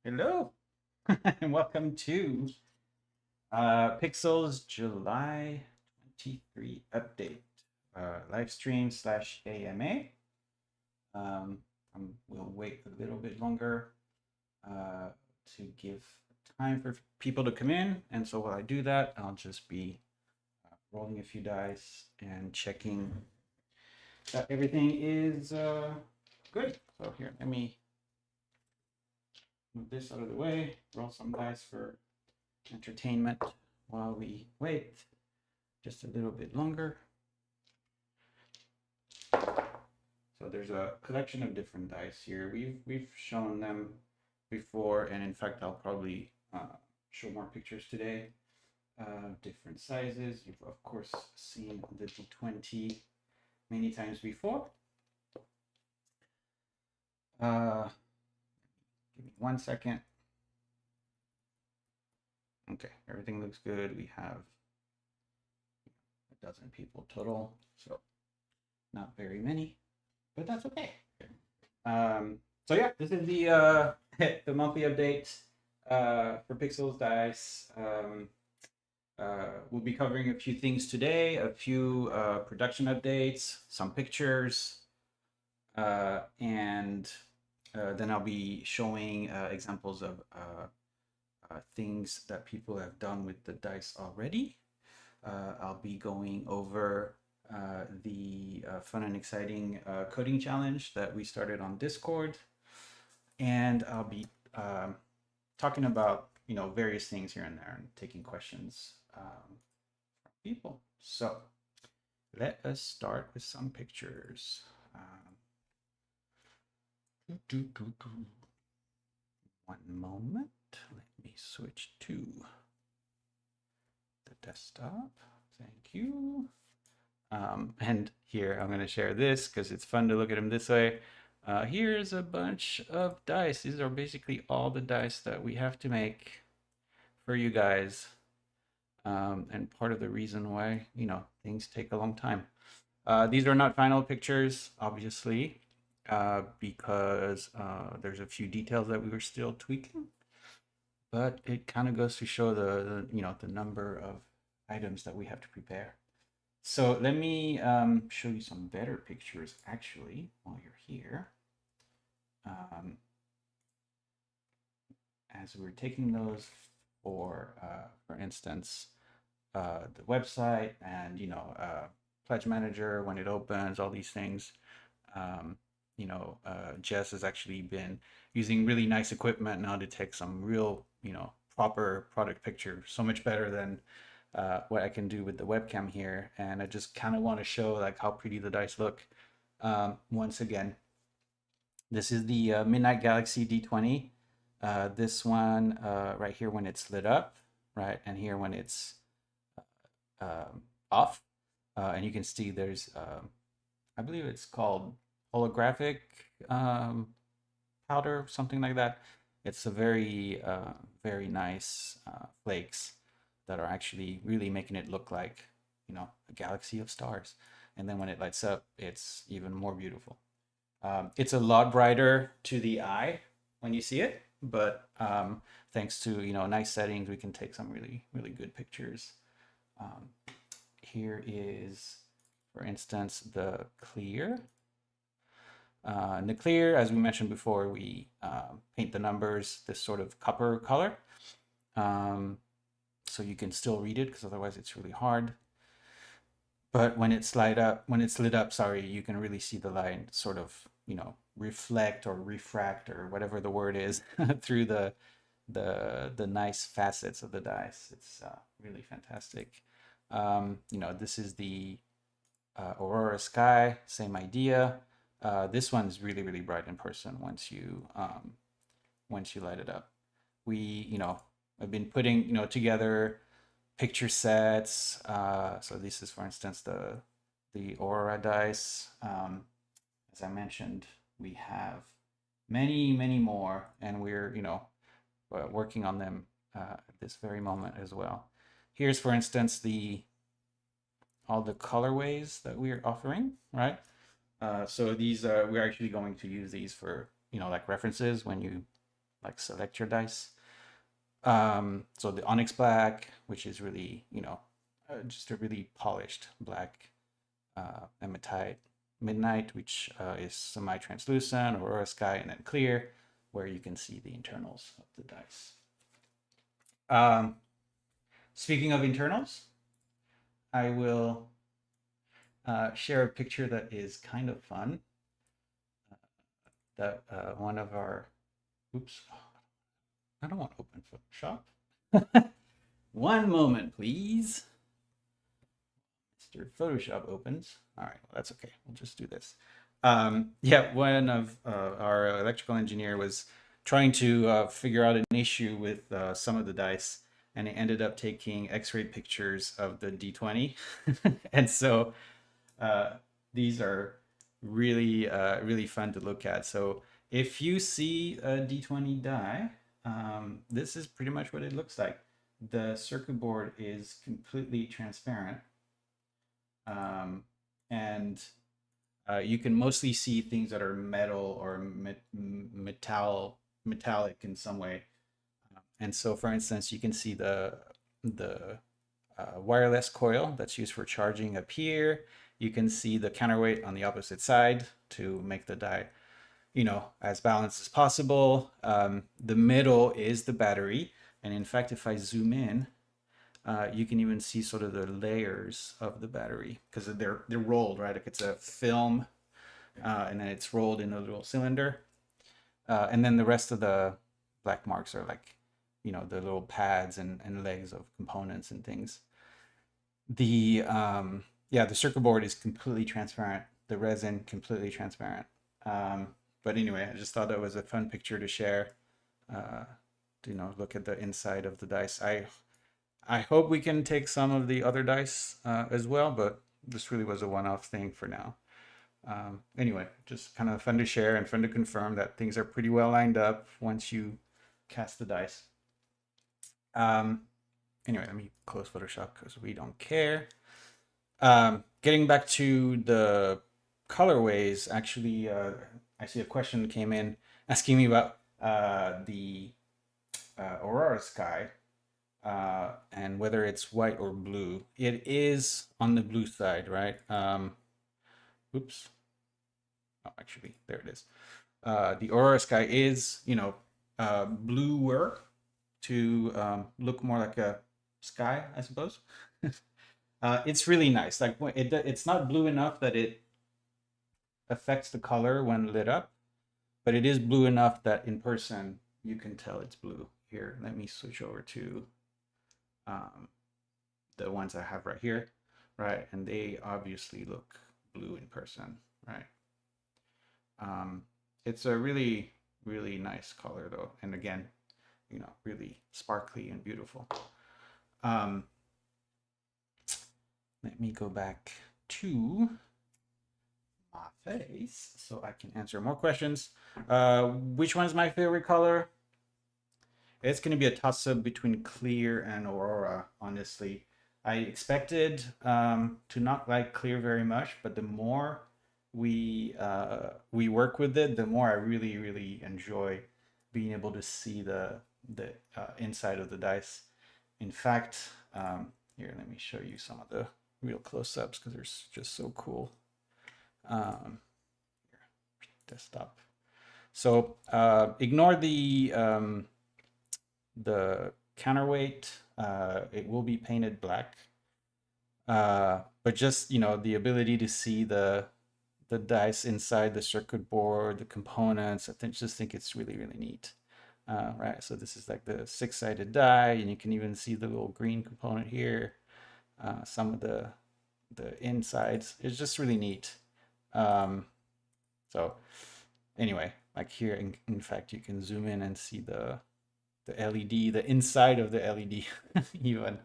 Hello, and welcome to Pixel's July 23 update, live stream slash AMA. We'll wait a little bit longer uh, to give time for people to come in. And so while I do that, I'll just be rolling a few dice and checking that everything is good. So here, let me move this out of the way, roll some dice for entertainment while we wait just a little bit longer. So there's a collection of different dice here. We've shown them before, and in fact, I'll probably show more pictures today. Different sizes. You've of course seen the D20 many times before. Give me 1 second. Okay, everything looks good. We have a dozen people total, so not very many, but that's okay. So yeah, this is the the monthly update for Pixels Dice. We'll be covering a few things today, a few production updates, some pictures, and then I'll be showing examples of things that people have done with the dice already. I'll be going over the fun and exciting coding challenge that we started on Discord, and I'll be talking about various things here and there and taking questions from people. So let us start with some pictures. One moment. Let me switch to the desktop. Thank you. And here I'm going to share this because it's fun to look at them this way. Here's a bunch of dice. These are basically all the dice that we have to make for you guys. And part of the reason why, things take a long time. These are not final pictures, obviously, because there's a few details that we were still tweaking. But it kind of goes to show the number of items that we have to prepare. So let me show you some better pictures actually while you're here. As we're taking those for instance, the website and Pledge Manager when it opens, all these things. Jess has actually been using really nice equipment now to take some real, proper product picture, so much better than what I can do with the webcam here. And I just kind of want to show like how pretty the dice look. Once again, this is the Midnight Galaxy D20. This one right here when it's lit up, right? And here when it's off. And you can see there's, I believe it's called holographic powder, something like that. It's a very, very nice flakes that are actually really making it look like, a galaxy of stars. And then when it lights up, it's even more beautiful. It's a lot brighter to the eye when you see it, but thanks to nice settings, we can take some really really good pictures. Here is, for instance, the clear. In the clear, as we mentioned before, we paint the numbers this sort of copper color, so you can still read it because otherwise it's really hard. But when it's lit up, sorry, you can really see the line sort of, reflect or refract or whatever the word is through the nice facets of the dice. It's really fantastic. This is the Aurora Sky, same idea. This one's really really bright in person once you light it up. We, I've been putting, together picture sets. So this is, for instance, the Aurora dice. As I mentioned, we have many more, and we're working on them at this very moment as well. Here's, for instance, all the colorways that we're offering, right? So these we're actually going to use these for like references when you like select your dice. So the onyx black, which is really, just a really polished black, hematite midnight, which is semi-translucent, aurora sky, and then clear, where you can see the internals of the dice. Speaking of internals, I will share a picture that is kind of fun. That one of our, oops, I don't want to open Photoshop. One moment, please. Mr. Photoshop opens. All right, well, that's okay. We'll just do this. Yeah, one of our electrical engineer was trying to figure out an issue with some of the dice, and he ended up taking X-ray pictures of the D20. And so these are really, really fun to look at. So if you see a D20 die, this is pretty much what it looks like. The circuit board is completely transparent. And you can mostly see things that are metal or metallic in some way. And so, for instance, you can see the wireless coil that's used for charging up here. You can see the counterweight on the opposite side to make the die, as balanced as possible. The middle is the battery. And in fact, if I zoom in, you can even see sort of the layers of the battery because they're rolled, right? Like it's a film, and then it's rolled in a little cylinder. And then the rest of the black marks are like, the little pads and legs of components and things. The the circuit board is completely transparent. The resin completely transparent. But anyway, I just thought that was a fun picture to share. Look at the inside of the dice. I hope we can take some of the other dice as well, but this really was a one-off thing for now. Anyway, just kind of fun to share and fun to confirm that things are pretty well lined up once you cast the dice. Anyway, let me close Photoshop because we don't care. Getting back to the colorways, actually, I see a question came in asking me about the Aurora Sky and whether it's white or blue. It is on the blue side, right? Oops. Oh, actually, there it is. The Aurora Sky is, bluer to look more like a sky, I suppose. It's really nice. Like it's not blue enough that it affects the color when lit up, but it is blue enough that in person you can tell it's blue. Here, let me switch over to the ones I have right here, right? And they obviously look blue in person, right? It's a really, really nice color though. And again, really sparkly and beautiful. Let me go back to my face so I can answer more questions. Which one's my favorite color? It's going to be a toss-up between clear and aurora, honestly. I expected to not like clear very much, but the more we work with it, the more I really, really enjoy being able to see the inside of the dice. In fact, here, let me show you some of the real close-ups because they're just so cool. Here, desktop. So ignore the counterweight. It will be painted black. But just, the ability to see the dice inside the circuit board, the components, just think it's really, really neat. Right, so this is like the 6-sided die, and you can even see the little green component here. Some of the insides. It's just really neat. So anyway, like here, in fact, you can zoom in and see the LED, the inside of the LED even.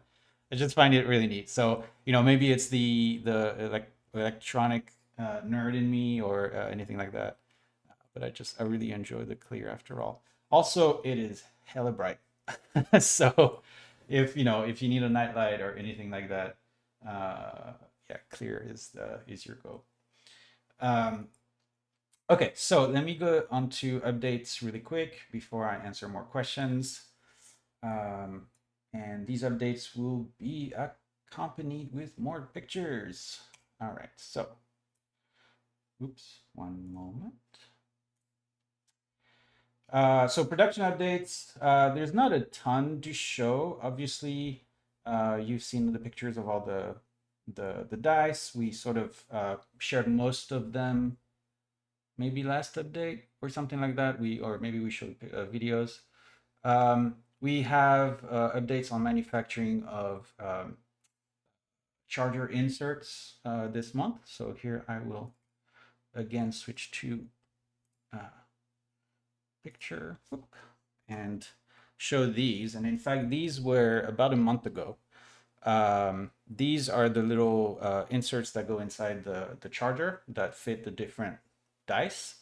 I just find it really neat. So, maybe it's the electronic nerd in me or anything like that. But I really enjoy the clear after all. Also, it is hella bright. So if you need a night light or anything like that, yeah, clear is your go. Okay, so let me go on to updates really quick before I answer more questions. Um, and these updates will be accompanied with more pictures. All right, so, oops, one moment. So production updates, there's not a ton to show. Obviously, you've seen the pictures of all the dice. We sort of shared most of them, maybe last update or something like that. Or maybe we showed videos. We have updates on manufacturing of charger inserts this month. So here I will again switch to uh, picture and show these. And in fact, these were about a month ago. These are the little inserts that go inside the charger that fit the different dice.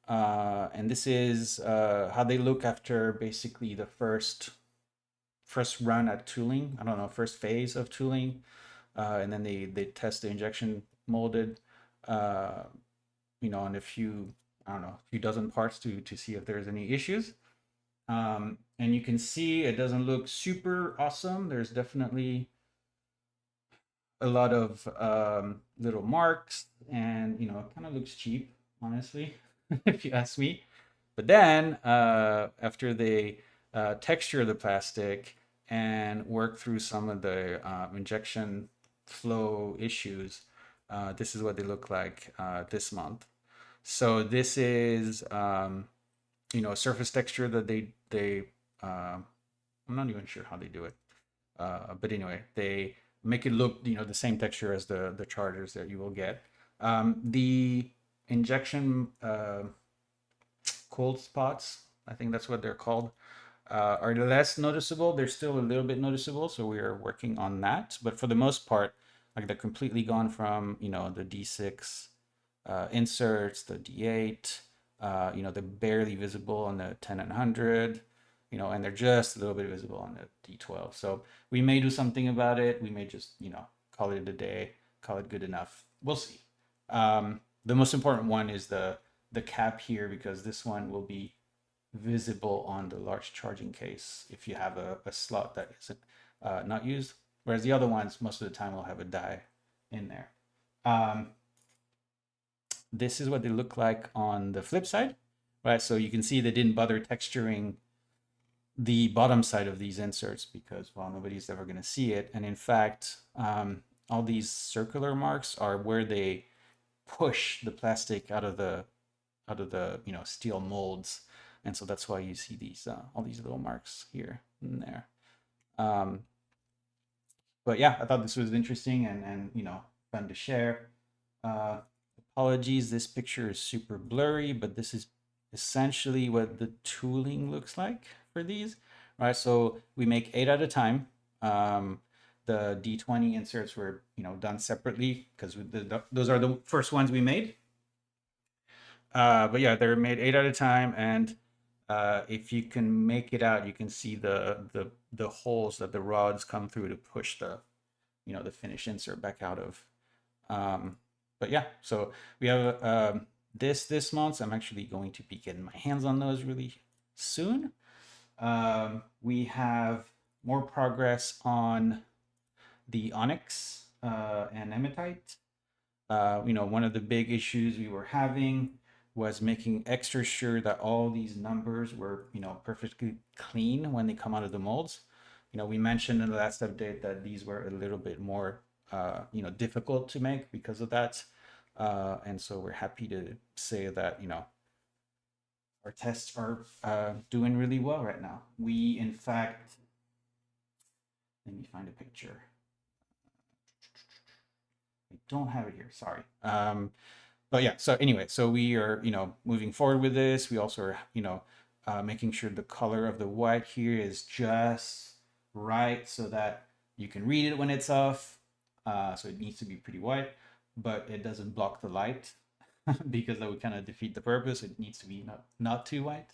And this is how they look after basically the first run at tooling. I don't know, first phase of tooling. And then they test the injection molded, uh, on a few, I don't know, a few dozen parts to see if there's any issues. And you can see it doesn't look super awesome. There's definitely a lot of little marks, and it kind of looks cheap, honestly, if you ask me. But then after they texture the plastic and work through some of the injection flow issues, this is what they look like this month. So this is surface texture that they I'm not even sure how they do it, but anyway, they make it look the same texture as the chargers that you will get. The injection cold spots, I think that's what they're called, are less noticeable. They're still a little bit noticeable, so we are working on that. But for the most part, like they're completely gone from the D6 inserts, the D8. They're barely visible on the 10 and 100. And they're just a little bit visible on the D12. So we may do something about it. We may just call it a day, call it good enough. We'll see. The most important one is the cap here, because this one will be visible on the large charging case if you have a slot that isn't not used, whereas the other ones most of the time will have a die in there. This is what they look like on the flip side, right? So you can see they didn't bother texturing the bottom side of these inserts because, well, nobody's ever going to see it. And in fact, all these circular marks are where they push the plastic out of the steel molds, and so that's why you see these all these little marks here and there. Um, but yeah, I thought this was interesting and fun to share. Uh, Apologies, this picture is super blurry, but this is essentially what the tooling looks like for these, right? So we make 8 at a time. The D20 inserts were done separately because those are the first ones we made. But yeah, they're made 8 at a time, and if you can make it out, you can see the holes that the rods come through to push the finished insert back out of. But yeah, so we have this month. So I'm actually going to be getting my hands on those really soon. We have more progress on the onyx and hematite. One of the big issues we were having was making extra sure that all these numbers were, perfectly clean when they come out of the molds. We mentioned in the last update that these were a little bit more, difficult to make because of that. And so we're happy to say that, our tests are doing really well right now. We, in fact, let me find a picture. I don't have it here, sorry. But yeah, so anyway, so we are moving forward with this. We also are making sure the color of the white here is just right so that you can read it when it's off. So it needs to be pretty white, but it doesn't block the light because that would kind of defeat the purpose. It needs to be not too white.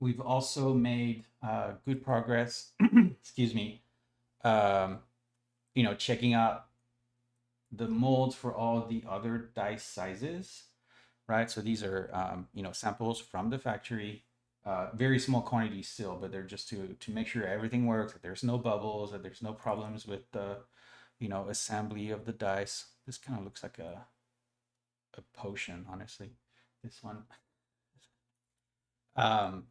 We've also made good progress excuse me, checking out the molds for all the other dice sizes, right? So these are, samples from the factory, very small quantities still, but they're just to make sure everything works, that there's no bubbles, that there's no problems with the, assembly of the dice. This kind of looks like a potion, honestly. This one. Um,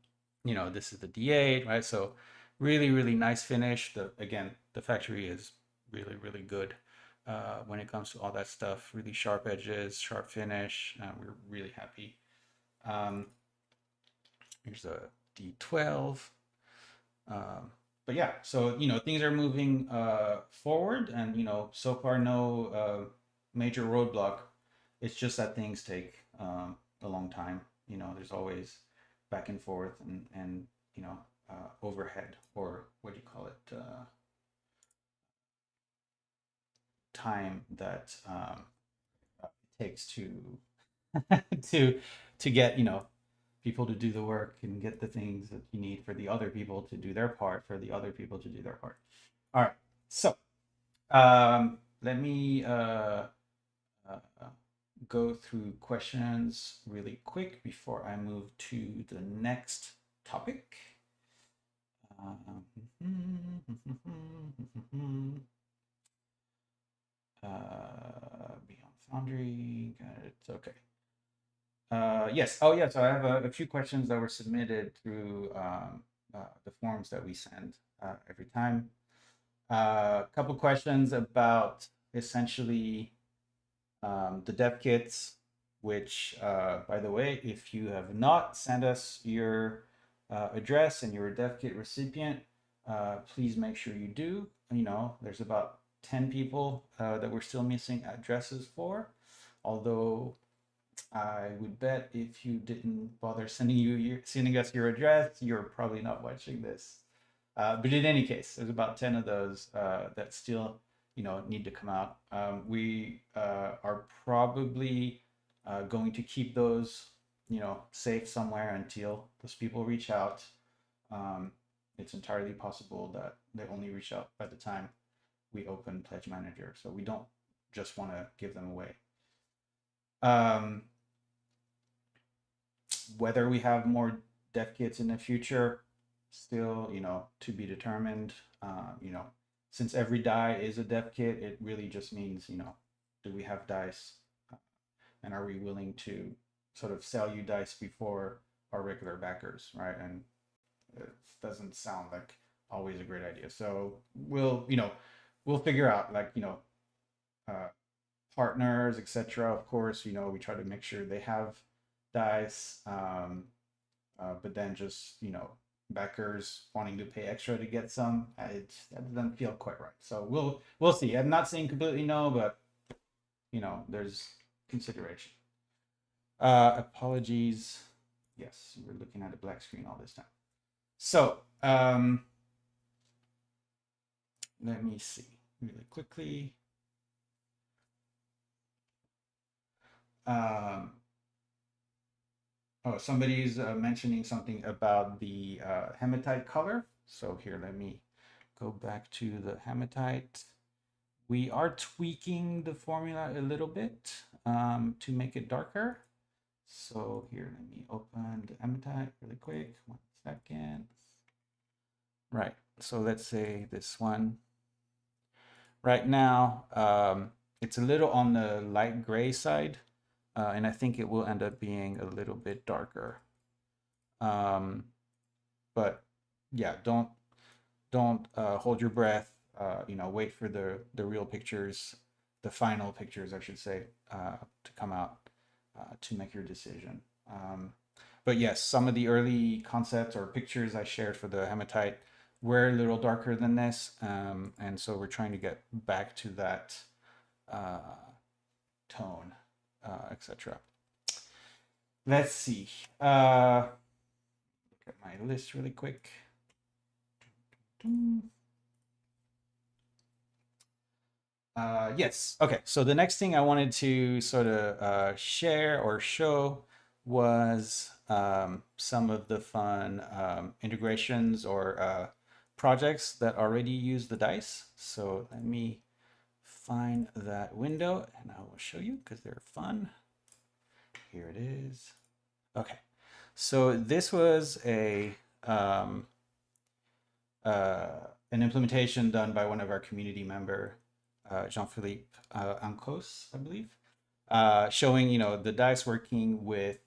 this is the D8, right? So really, really nice finish. The factory is really, really good when it comes to all that stuff. Really sharp edges, sharp finish. We're really happy. Um, Here's a D12. Um, but yeah, so things are moving forward, and so far no major roadblock. It's just that things take a long time. There's always back and forth and overhead, or what do you call it, time that it takes to to get people to do the work and get the things that you need for the other people to do their part, for the other people to do their part. All right, so let me go through questions really quick before I move to the next topic. Beyond Foundry, got it. Okay. Yes. Oh, yeah. So I have a few questions that were submitted through the forms that we send every time. A couple questions about essentially the dev kits, which, by the way, if you have not sent us your address and you're a dev kit recipient, please make sure you do. There's about 10 people that we're still missing addresses for, although I would bet if you didn't bother sending us your address, you're probably not watching this. But in any case, there's about 10 of those that still, need to come out. We are probably going to keep those, safe somewhere until those people reach out. Um, it's entirely possible that they only reach out by the time we open Pledge Manager, so we don't just want to give them away. Um, Whether we have more dev kits in the future, still, to be determined. Since every die is a dev kit, it really just means, do we have dice, and are we willing to sort of sell you dice before our regular backers, right? And it doesn't sound like always a great idea. So we'll figure out, like, uh, partners, etc. Of course, we try to make sure they have dice. But then just backers wanting to pay extra to get some, that doesn't feel quite right. So we'll see. I'm not saying completely no, but there's consideration. Apologies. Yes, we're looking at a black screen all this time. So let me see really quickly. Um, Oh, somebody's mentioning something about the hematite color. So here, let me go back to the hematite. We are tweaking the formula a little bit to make it darker. So here, let me open the hematite really quick. 1 second. Right. So let's say this one. Right now, it's a little on the light gray side, and I think it will end up being a little bit darker. Um, but yeah, don't hold your breath. Wait for the real pictures, the final pictures, I should say, to come out to make your decision. But yes, some of the early concepts or pictures I shared for the hematite were a little darker than this, and so we're trying to get back to that uh, tone, etc. Let's see. Look at my list really quick. Yes. Okay. So the next thing I wanted to sort of share or show was some of the fun integrations or projects that already use the dice. So let me find that window and I will show you because they're fun. Here it is. Okay, so this was um, an implementation done by one of our community member, Jean-Philippe Ancos, I believe, showing the dice working with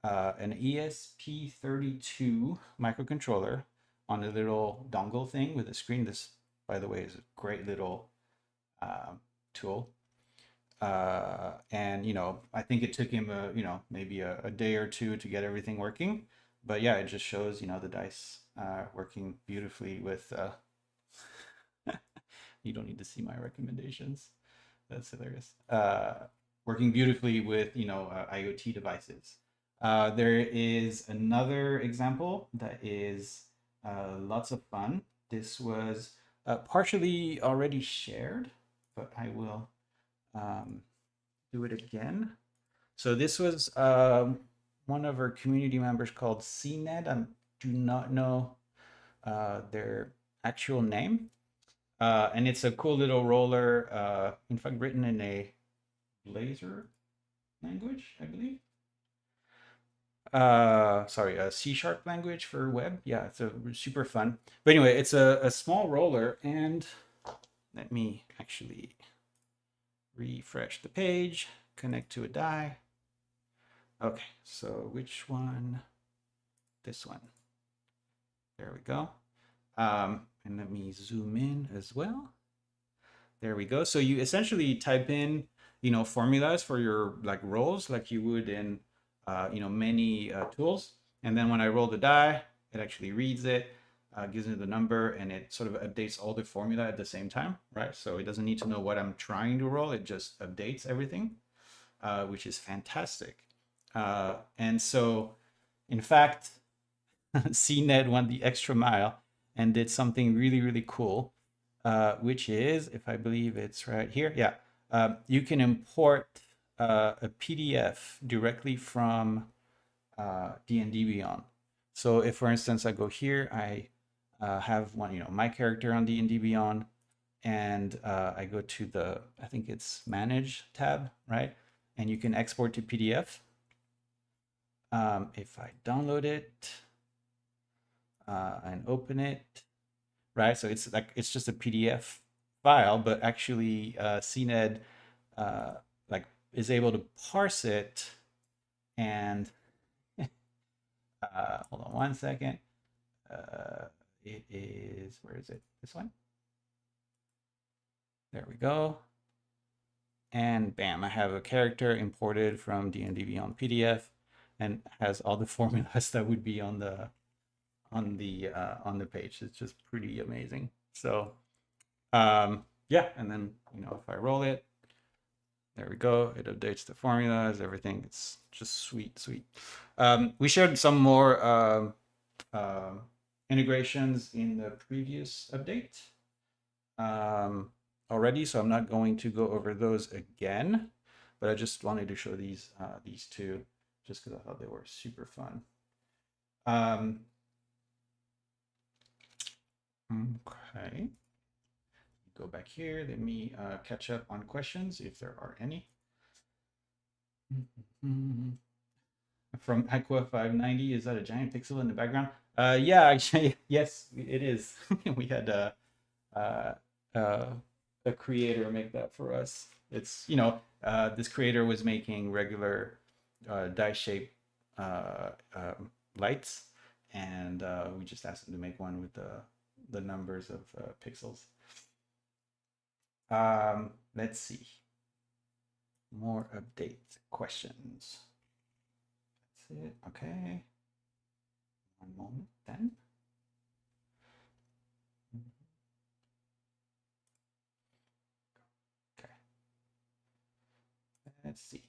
an ESP32 microcontroller on a little dongle thing with a screen. This, by the way, is a great little tool. And I think it took him maybe a day or two to get everything working. But yeah, it just shows the dice working beautifully with. You don't need to see my recommendations. That's hilarious. Working beautifully with IoT devices. There is another example that is lots of fun. This was partially already shared, but I will do it again. So this was one of our community members called CNED. I do not know their actual name. And it's a cool little roller, in fact, written in a Blazor language, I believe. Sorry, a C# language for web. Yeah, it's a super fun. But anyway, it's a small roller, and let me actually refresh the page, connect to a die. Okay, so which one? This one. There we go. And let me zoom in as well. There we go. So you essentially type in, formulas for your roles like you would in, many tools. And then when I roll the die, it actually reads it, gives me the number, and it sort of updates all the formula at the same time, right? So it doesn't need to know what I'm trying to roll. It just updates everything, which is fantastic. And so, in fact, CNED went the extra mile and did something really, really cool, which is, if I believe it's right here, yeah, you can import a PDF directly from D&D Beyond. So if, for instance, I go here, I have one, my character on D&D Beyond, and I go to the, I think it's Manage tab, right? And you can export to PDF. If I download it and open it, right? So it's just a PDF file, but actually CNED is able to parse it and hold on one second. It is, where is it? This one? There we go. And bam, I have a character imported from D&D Beyond PDF and has all the formulas that would be on the page. It's just pretty amazing. So yeah, and then if I roll it, there we go. It updates the formulas, everything. It's just sweet. We shared some more integrations in the previous update already, so I'm not going to go over those again. But I just wanted to show these two, just because I thought they were super fun. Okay. Go back here. Let me catch up on questions if there are any. From Aqua 590, is that a giant pixel in the background? Yeah, actually, yes, it is. We had a creator make that for us. It's this creator was making regular die shape lights, and we just asked him to make one with the numbers of pixels. Let's see. More update questions. That's it. Okay. One moment then. Okay. Let's see.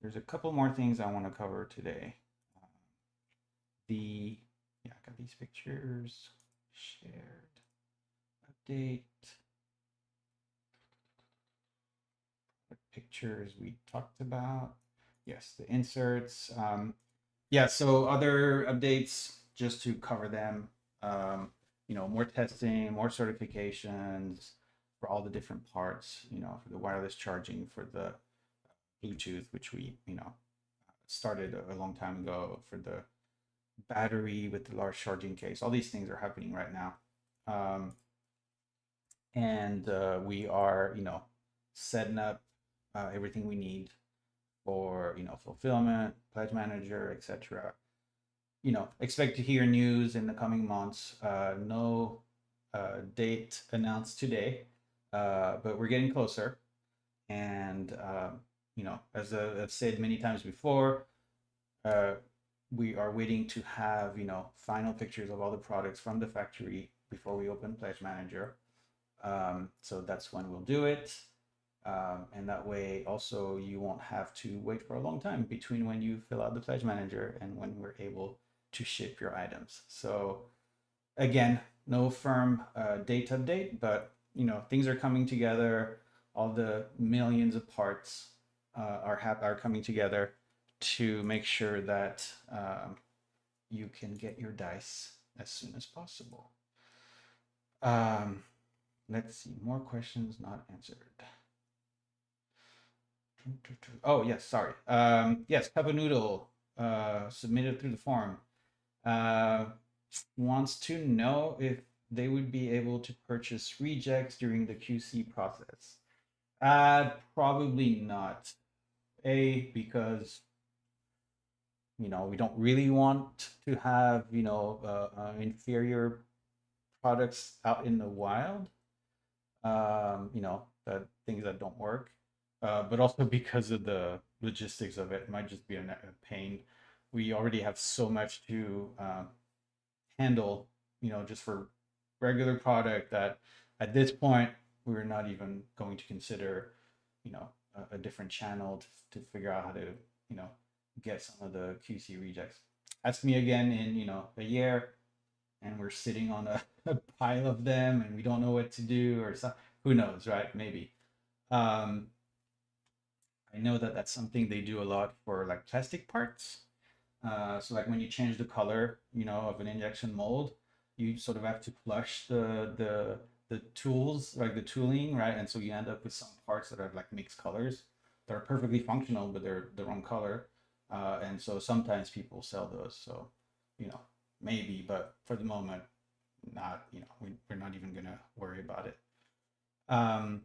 There's a couple more things I want to cover today. I got these pictures shared. Update. The pictures we talked about. Yes, the inserts. Yeah, so other updates, just to cover them. more testing, more certifications for all the different parts, for the wireless charging, for the Bluetooth, which we, started a long time ago, for the battery with the large charging case. All these things are happening right now. Um, and we are, setting up everything we need for, fulfillment, pledge manager, etc. Expect to hear news in the coming months. No date announced today, but we're getting closer. And as I've said many times before, uh, we are waiting to have final pictures of all the products from the factory before we open Pledge Manager. So that's when we'll do it. And that way also you won't have to wait for a long time between when you fill out the Pledge Manager and when we're able to ship your items. So again, no firm date update, but things are coming together. All the millions of parts are coming together to make sure that you can get your dice as soon as possible. Um, let's see, more questions not answered. Oh yes, sorry. Yes, Cup of Noodle submitted through the forum. Uh, Wants to know if they would be able to purchase rejects during the QC process. Probably not. Because we don't really want to have inferior products out in the wild. That things that don't work. But also because of the logistics of it, it might just be a pain. We already have so much to handle, just for regular product, that at this point we're not even going to consider, a different channel to figure out how to, get some of the QC rejects. Ask me again in, a year, and we're sitting on a pile of them and we don't know what to do, or something. Who knows, right? Maybe. Um, I know that that's something they do a lot for like plastic parts. So like when you change the color, of an injection mold, you sort of have to flush the tools, like the tooling, right? And so you end up with some parts that are like mixed colors that are perfectly functional, but they're the wrong color. And so sometimes people sell those. So, you know, maybe, but for the moment, not, we're not even gonna worry about it. Um,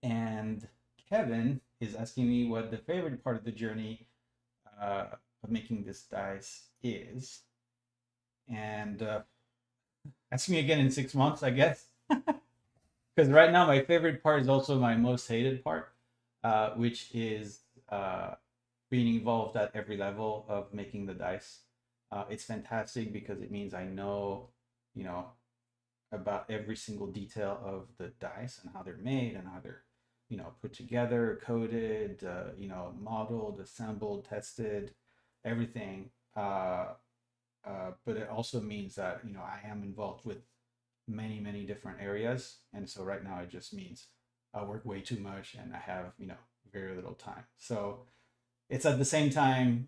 and Kevin is asking me what the favorite part of the journey of making this dice is. And ask me again in 6 months, I guess. Because right now, my favorite part is also my most hated part, which is being involved at every level of making the dice. It's fantastic because it means I know, you know, about every single detail of the dice and how they're made and how they're, put together, coded, modeled, assembled, tested, everything. But it also means that I am involved with many many different areas, and so right now it just means I work way too much and I have very little time. So it's at the same time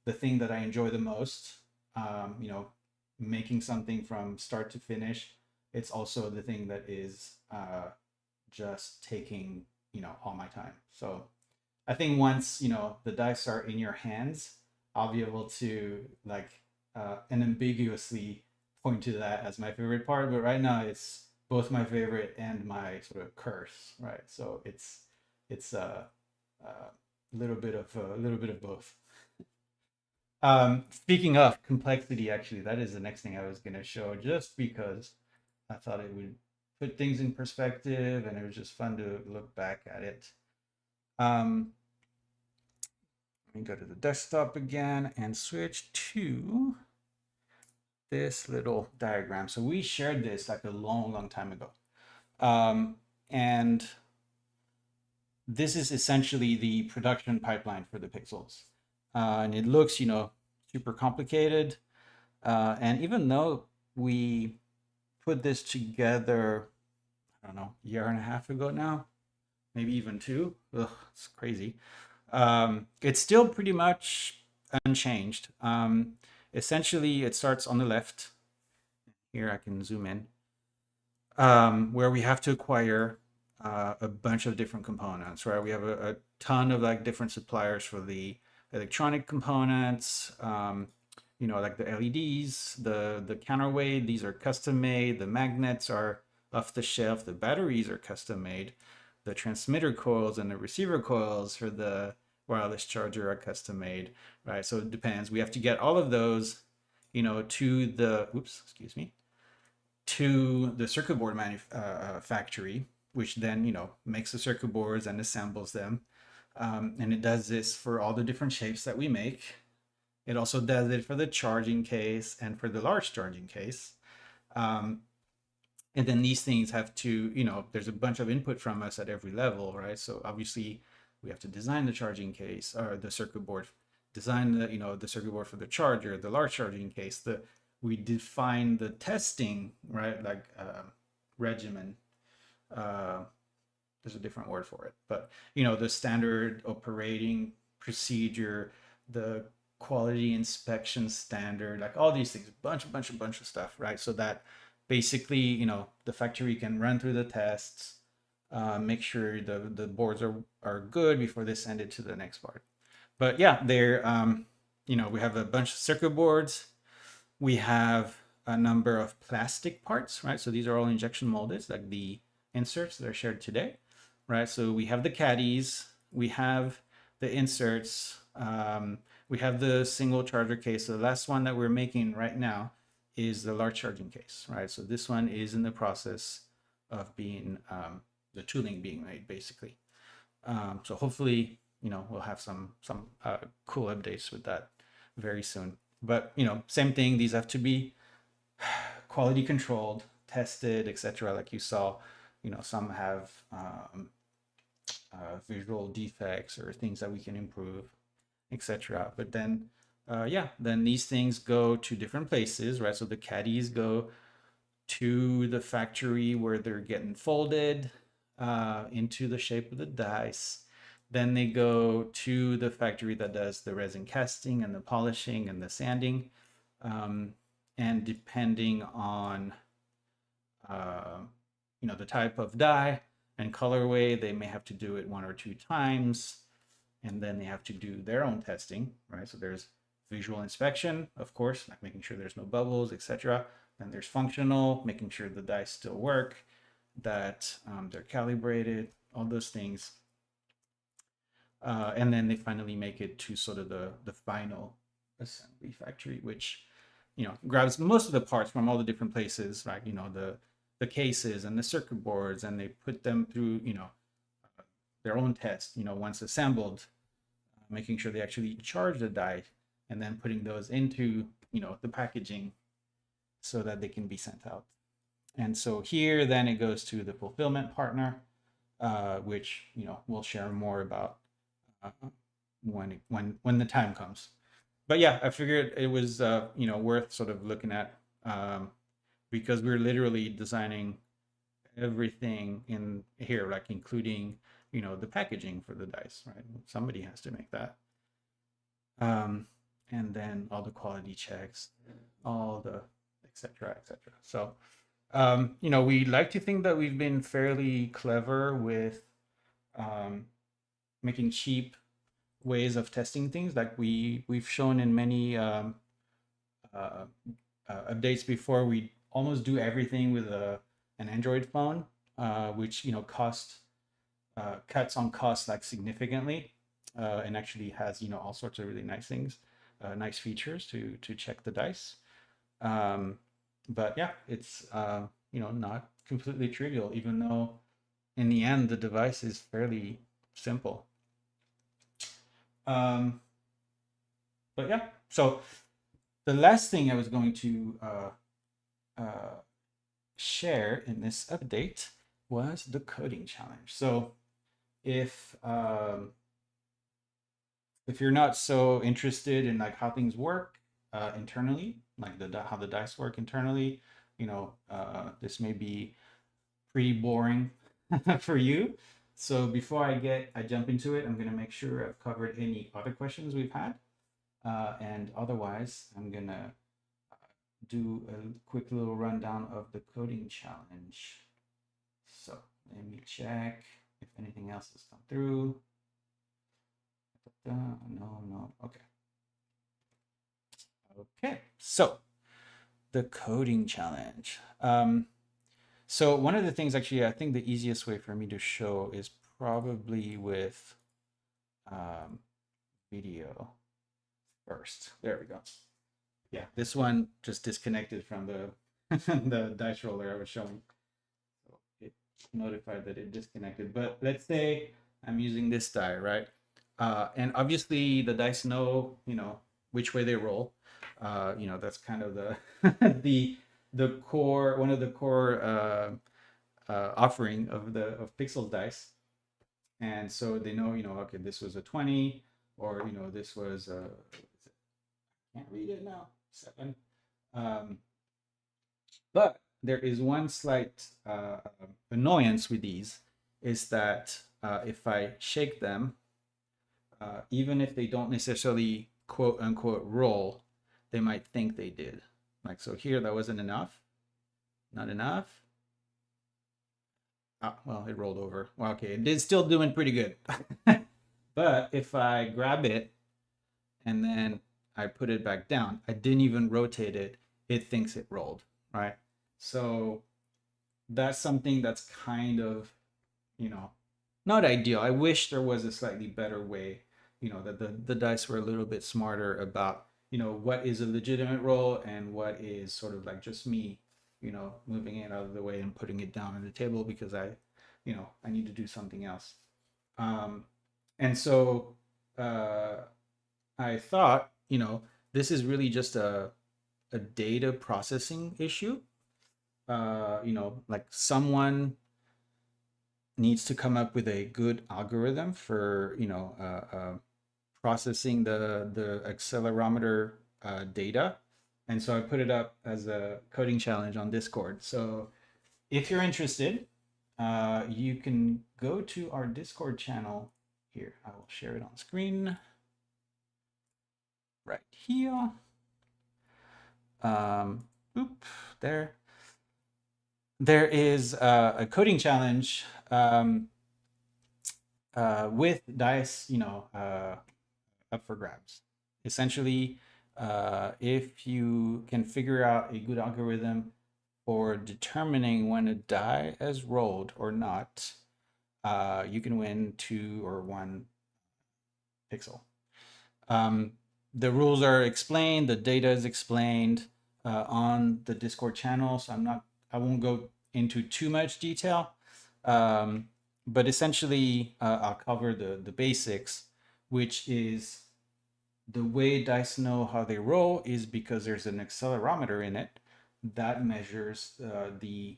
the thing that I enjoy the most. Making something from start to finish. It's also the thing that is just taking all my time. So I think once the dice are in your hands, I'll be able to like unambiguously point to that as my favorite part. But right now, it's both my favorite and my sort of curse, right? So it's a little bit of both. Speaking of complexity, actually, that is the next thing I was going to show, just because I thought it would put things in perspective, and it was just fun to look back at it. Um, Let me go to the desktop again and switch to this little diagram. So we shared this like a long, long time ago. And this is essentially the production pipeline for the pixels. And it looks, super complicated. And even though we put this together, I don't know, a year and a half ago now, maybe even two. Ugh, it's crazy. It's still pretty much unchanged. Essentially, it starts on the left, here I can zoom in, where we have to acquire a bunch of different components, right? We have a ton of like different suppliers for the electronic components, you know, like the LEDs, the counterweight, these are custom made, the magnets are off the shelf, the batteries are custom made, the transmitter coils and the receiver coils for the wireless charger are custom made, right? So it depends. We have to get all of those, you know, to the, oops, excuse me, to the circuit board factory, which then, you know, makes the circuit boards and assembles them. And it does this for all the different shapes that we make. It also does it for the charging case and for the large charging case. Um, and then these things have to, you know, there's a bunch of input from us at every level, right? So obviously we have to design the charging case or the circuit board, design the, you know, the circuit board for the charger, the large charging case, we define the testing, right? Like regimen. Uh, there's a different word for it, but you know, the standard operating procedure, the quality inspection standard, like all these things, bunch of stuff, right? So that basically, you know, the factory can run through the tests, make sure the boards are good before they send it to the next part. But yeah, they're you know, we have a bunch of circuit boards. We have a number of plastic parts, right? So these are all injection molded, like the inserts that are shared today, right? So we have the caddies, we have the inserts, we have the single charger case. So the last one that we're making right now is the large charging case, right? So this one is in the process of being, the tooling being made, basically. So hopefully, you know, we'll have some cool updates with that very soon. But you know, same thing. These have to be quality controlled, tested, etc. Like you saw, you know, some have visual defects or things that we can improve, etc. But then, yeah, then these things go to different places, right? So the caddies go to the factory where they're getting folded into the shape of the dice. Then they go to the factory that does the resin casting and the polishing and the sanding. And depending on you know, the type of die and colorway, they may have to do it 1 or 2 times, and then they have to do their own testing, right? So there's visual inspection, of course, like making sure there's no bubbles, etc. Then there's functional, making sure the dice still work, that they're calibrated, all those things. And then they finally make it to sort of the final assembly factory, which, you know, grabs most of the parts from all the different places, right? You know, the cases and the circuit boards, and they put them through, you know, their own test, you know, once assembled, making sure they actually charge the die, and then putting those into, you know, the packaging so that they can be sent out. And so here, then it goes to the fulfillment partner, which, you know, we'll share more about when the time comes. But yeah, I figured it was you know, worth sort of looking at, because we're literally designing everything in here, like including, you know, the packaging for the dice, right? Somebody has to make that. And then all the quality checks, all the etc. etc. So you know, we like to think that we've been fairly clever with making cheap ways of testing things, like we've shown in many uh, updates before. We almost do everything with an Android phone, which, you know, cuts on cost like significantly, and actually has, you know, all sorts of really nice things, nice features to check the dice. But yeah, it's you know, not completely trivial, even though in the end the device is fairly simple. Um, but yeah, so the last thing I was going to share in this update was the coding challenge. So if you're not so interested in like how things work internally, like how the dice work internally, you know, this may be pretty boring for you. So before I jump into it, I'm going to make sure I've covered any other questions we've had. And otherwise, I'm going to do a quick little rundown of the coding challenge. So let me check if anything else has come through. No, okay. Okay, so the coding challenge. So one of the things, actually, I think the easiest way for me to show is probably with um, video first. There we go. Yeah, this one just disconnected from the the dice roller I was showing. So it notified that it disconnected. But let's say I'm using this die, right? And obviously the dice know, which way they roll. That's kind of the the core, one of the core offering of Pixels dice. And so they know, okay, this was a 20, or this was a, can't read it now, 7. Um, but there is one slight annoyance with these, is that if I shake them, even if they don't necessarily quote unquote roll, they might think they did. Like, so here, that wasn't enough. Not enough. Ah, well, it rolled over. Well, okay, it is still doing pretty good. But if I grab it and then I put it back down, I didn't even rotate it, it thinks it rolled, right? So that's something that's kind of, not ideal. I wish there was a slightly better way, that the dice were a little bit smarter about, what is a legitimate roll and what is sort of like just me, moving it out of the way and putting it down on the table because I need to do something else. And so I thought, this is really just a data processing issue. Like someone needs to come up with a good algorithm for, processing the accelerometer data. And so I put it up as a coding challenge on Discord. So if you're interested, you can go to our Discord channel here. I will share it on screen right here. Oop, there. There is a coding challenge with dice, up for grabs. Essentially, if you can figure out a good algorithm for determining when a die is rolled or not, you can win 2 or 1 pixel. The rules are explained, the data is explained on the Discord channel, so I won't go into too much detail. But essentially, I'll cover the basics, which is the way dice know how they roll is because there's an accelerometer in it that measures the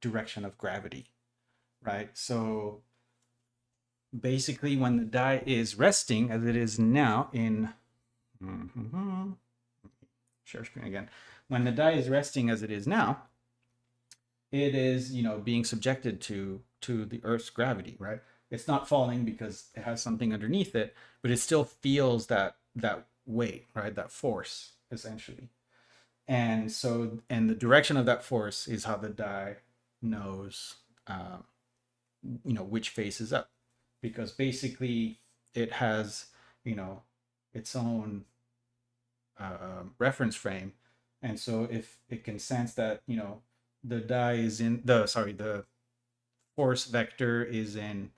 direction of gravity, right? So basically, when the die is resting, as it is now in share screen again, when the die is resting as it is now, it is being subjected to the Earth's gravity, right? It's not falling because it has something underneath it, but it still feels that weight, right? That force, essentially. And so, and the direction of that force is how the die knows, which face is up, because basically it has, its own reference frame, and so if it can sense that, the die is in the force vector is in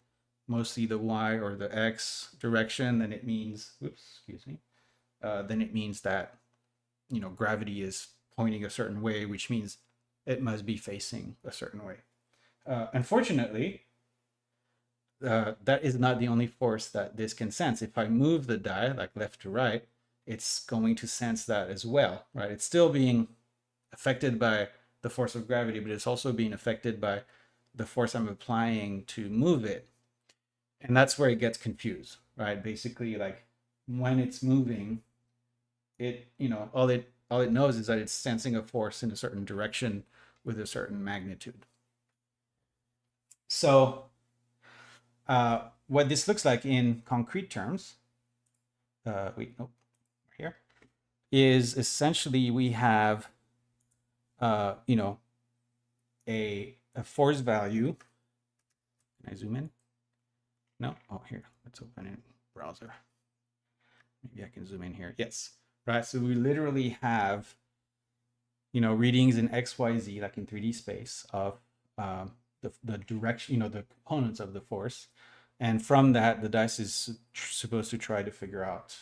mostly the y or the x direction, then it means, excuse me, then it means that gravity is pointing a certain way, which means it must be facing a certain way. Unfortunately, that is not the only force that this can sense. If I move the die like left to right, it's going to sense that as well, right? It's still being affected by the force of gravity, but it's also being affected by the force I'm applying to move it. And that's where it gets confused, right? Basically, like when it's moving, it, all it knows is that it's sensing a force in a certain direction with a certain magnitude. So what this looks like in concrete terms, wait, nope, here. is essentially we have, you know, a force value. Can I zoom in? No? Oh, here. Let's open in browser. Maybe I can zoom in here. Yes. Right. So we literally have, you know, readings in X, Y, Z, like in 3D space of the direction, you know, the components of the force. And from that, the dice is supposed to try to figure out,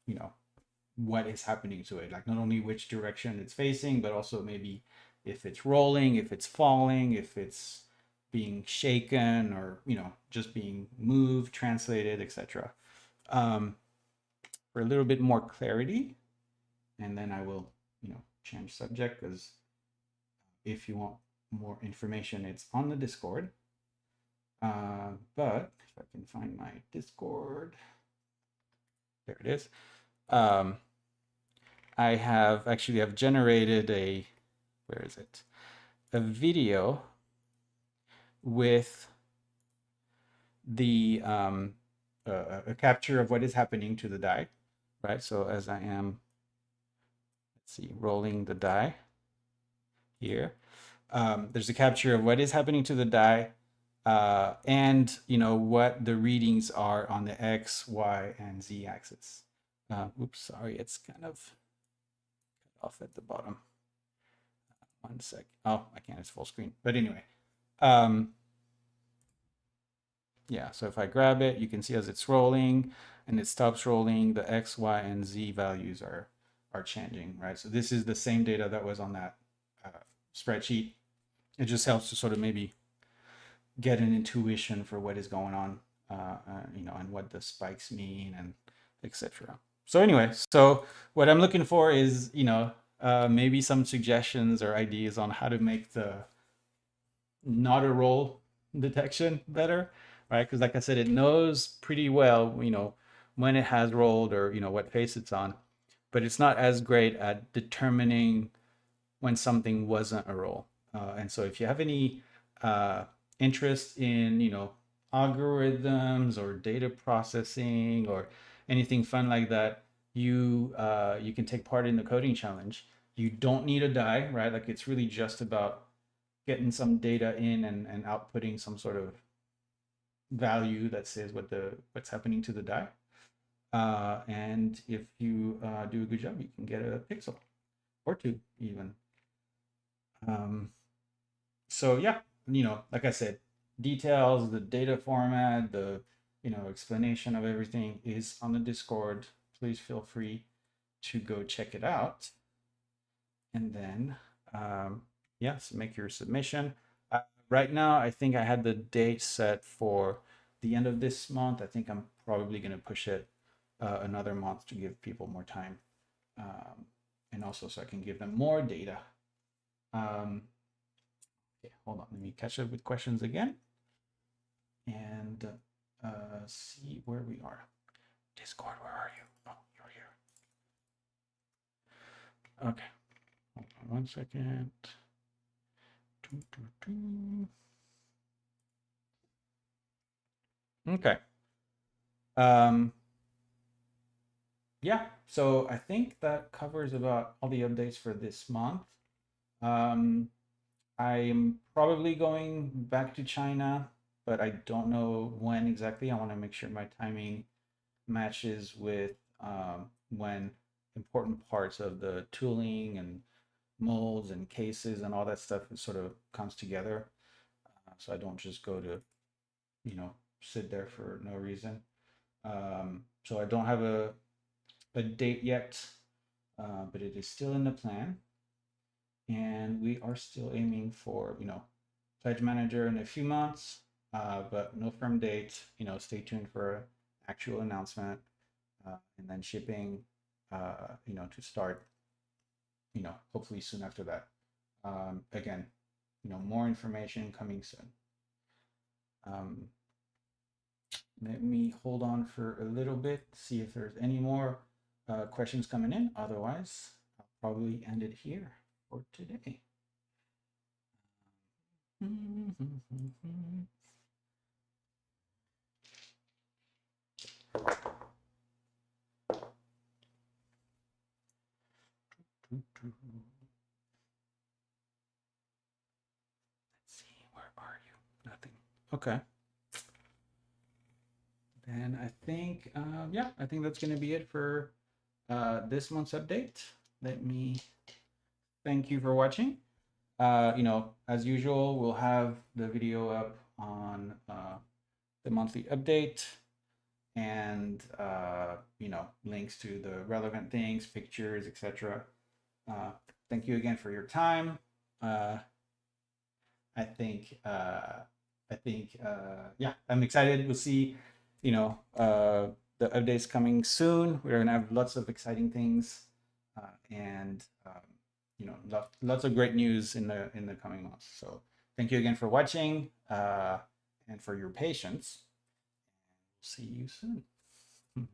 you know, what is happening to it. Like not only which direction it's facing, but also maybe if it's rolling, if it's falling, if it's being shaken, or, you know, just being moved, translated, etc. For a little bit more clarity, and then I will, you know, change subject, because if you want more information, it's on the Discord. But if I can find my Discord, there it is. I have actually I've generated a, where is it? A video with the a capture of what is happening to the die, right? So as I am, let's see, rolling the die here, there's a capture of what is happening to the die, and, you know, what the readings are on the X, Y, and Z axis. Oops, sorry, it's kind of off at the bottom. One sec. Oh, I can't, it's full screen. But anyway, yeah, so if I grab it, you can see as it's rolling and it stops rolling, the X, Y, and Z values are changing, right? So this is the same data that was on that spreadsheet. It just helps to sort of maybe get an intuition for what is going on, you know, and what the spikes mean, and etc. So anyway, so what I'm looking for is, you know, maybe some suggestions or ideas on how to make the not a roll detection better, right? Because like I said, it knows pretty well, you know, when it has rolled, or, you know, what face it's on, but it's not as great at determining when something wasn't a roll. And so if you have any interest in, you know, algorithms or data processing or anything fun like that, you can take part in the coding challenge. You don't need a die, right? Like it's really just about getting some data in and outputting some sort of value that says what's happening to the die. And if you do a good job, you can get a pixel or two even. So yeah, you know, like I said, details, the data format, the, you know, explanation of everything is on the Discord. Please feel free to go check it out. And then, yes, make your submission. Right now, I think I had the date set for the end of this month. I think I'm probably going to push it another month to give people more time, and also so I can give them more data. Okay, hold on. Let me catch up with questions again and see where we are. Discord, where are you? Oh, you're here. Okay. Hold on 1 second. Okay. Yeah, so I think that covers about all the updates for this month. I'm probably going back to China, but I don't know when exactly. I want to make sure my timing matches with when important parts of the tooling and molds and cases and all that stuff sort of comes together. So I don't just go to, you know, sit there for no reason. So I don't have a date yet, but it is still in the plan. And we are still aiming for, you know, pledge manager in a few months, but no firm date. You know, stay tuned for an actual announcement, and then shipping, you know, to start, you know, hopefully soon after that. Again, you know, more information coming soon. Let me hold on for a little bit, see if there's any more questions coming in. Otherwise, I'll probably end it here for today. see, where are you? Nothing. Okay. Then I think, yeah, I think that's going to be it for this month's update. Let me thank you for watching. As usual, we'll have the video up on the monthly update and, links to the relevant things, pictures, etc. Thank you again for your time. I think, yeah, I'm excited. We'll see, the updates coming soon. We're gonna have lots of exciting things, and lots of great news in the coming months. So thank you again for watching, and for your patience. See you soon. Bye.